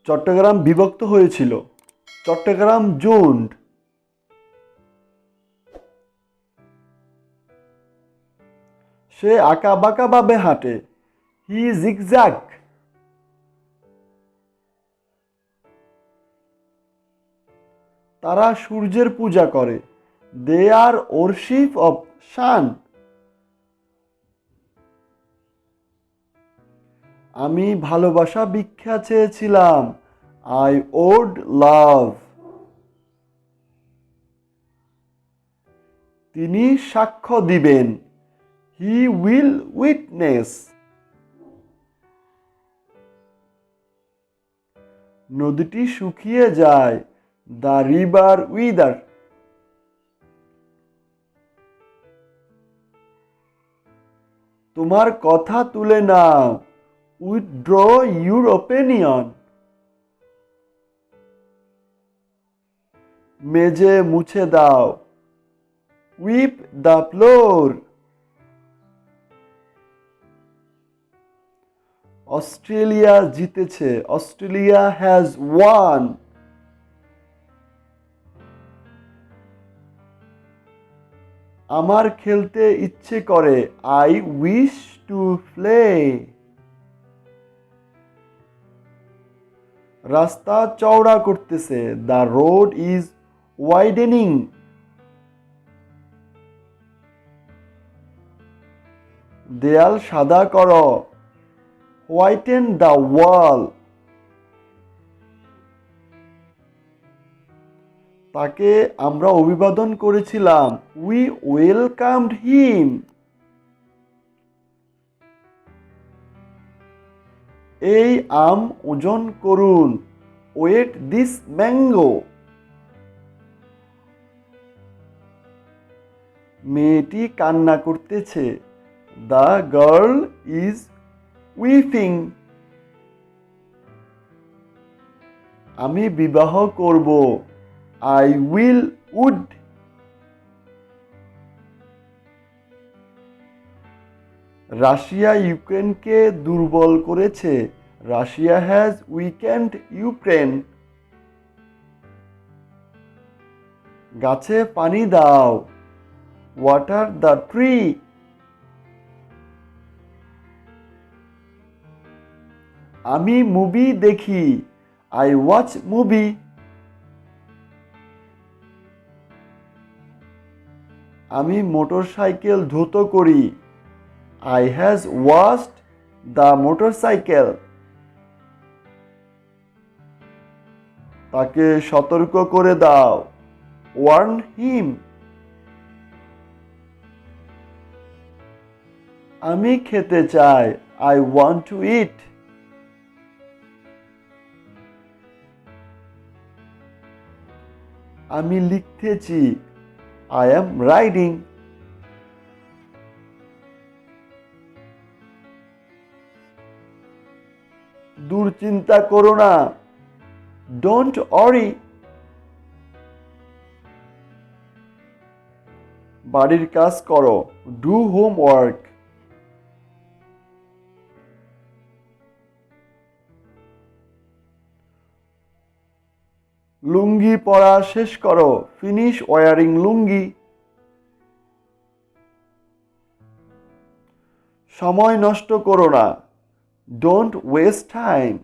চট্টগ্রাম বিভক্ত হয়েছিল। চট্টগ্রাম জোন্ড। সে আঁকাবাঁকাভাবে হাঁটে। হি জিগজ্যাগ। তারা সূর্যের পূজা করে। দে আর ওরশিপ অফ সান। আমি ভালোবাসা ভিক্ষা চেয়েছিলাম। আই ওড লাভ। তিনি সাক্ষ্য দিবেন। He will witness. নদীটি শুকিয়ে যায়। The river wither. তোমার কথা তুলে নাও। Withdraw your opinion. মেঝে মুছে দাও। Wipe the floor. অস্ট্রেলিয়া জিতেছে। Australia has won. আমার খেলতে ইচ্ছে করে। I wish to play. রাস্তা চওড়া করতেছে। The road is widening. দেয়াল সাদা করো। Whiten the wall. তাকে আমরা অভিবাদন করেছিলাম। We welcomed him. এই আম ওজন করুন। Weight this mango. মেয়েটি কান্না করতেছে। The girl is weeping. আমি বিবাহ করব। I will would. রাশিয়া ইউক্রেনকে দুর্বল করেছে। Russia has weakened Ukraine. গাছে পানি দাও। Water the tree. আমি মুভি দেখি। I watch movie. আমি মোটরসাইকেল ধুত করি। I has washed the motorcycle. তাকে সতর্ক করে দাও। Warn him. আমি খেতে চাই। I want to eat. আমি লিখতেছি। I am riding. দুশ্চিন্তা করো না। Don't worry. বাড়ির কাজ করো। Do homework. লুঙ্গি পরা শেষ করো। Finish wearing lungi. সময় নষ্ট করো না। Don't waste time.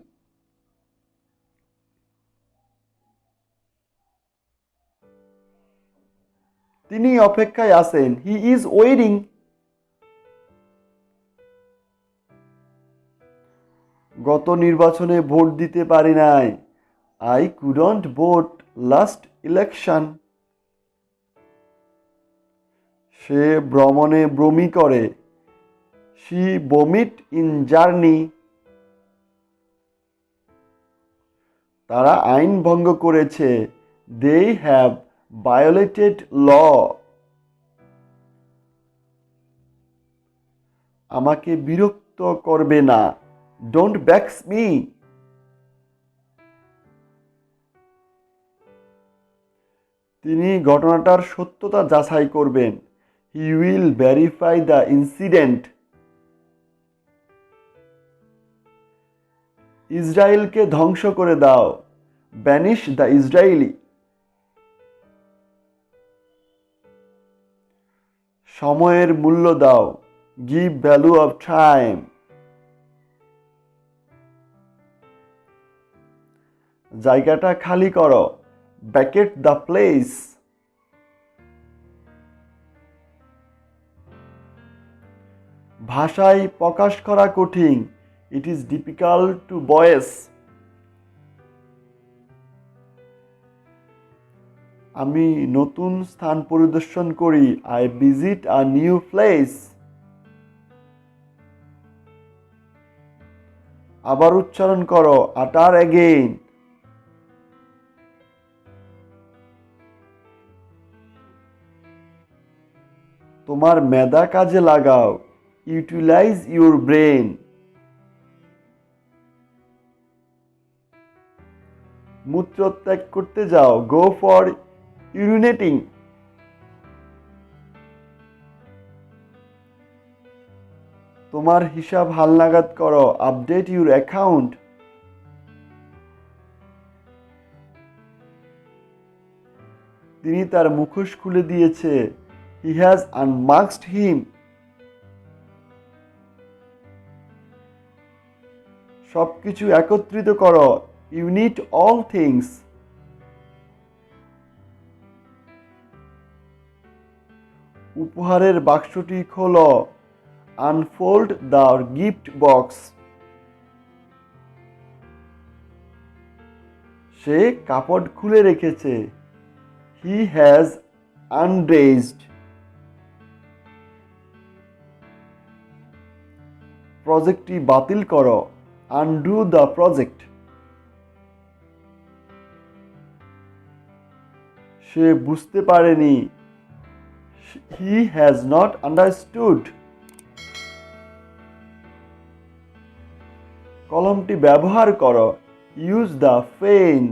তিনি অপেক্ষায় আছেন। He is waiting. গত নির্বাচনে ভোট দিতে পারি নাই। I couldn't vote last election. সে ভ্রমণে বমি করে। She vomit in journey. তারা আইন ভঙ্গ করেছে। They have violated law. আমাকে বিরক্ত করবে না। Don't vex me. তিনি ঘটনাটার সত্যতা যাচাই করবেন। He will verify the incident. ইসরায়েলকে ধ্বংস করে দাও, ব্যানিশ দ্য ইসরায়েলি। সময়ের মূল্য দাও, গিভ ভ্যালু অফ টাইম। জায়গাটা খালি করো, ভ্যাকেট দ্য প্লেস। ভাষায় প্রকাশ করা কঠিন, it is difficult to voice. আমি নতুন স্থান পরিদর্শন করি, I visit a new place. আবার উচ্চারণ করো, আটার অ্যাগেইন। তোমার মেধা কাজে লাগাও, ইউটিলাইজ ইউর ব্রেন। মূত্র ত্যাগ করতে যাও, গো ফর ইউরিনেটিং। তোমার হিসাব হালনাগাদ করো, আপডেট ইউর অ্যাকাউন্ট। তিনি তার মুখোশ খুলে দিয়েছে, হি হ্যাজ আনমাস্কড হিম। সবকিছু একত্রিত করো, ইউনিট অল থিংস। উপহারের বাক্সটি খোলো, আনফোল্ড দ্য গিফট বক্স। সে কাপড় খুলে রেখেছে, হি হ্যাজ আনড্রেসড। প্রজেক্টটি বাতিল করো, আনডু দ্য প্রজেক্ট। সে বুঝতে পারেনি, হি হ্যাজ নট আন্ডারস্টুড। কলমটি ব্যবহার করো, ইউজ দ্য পেন।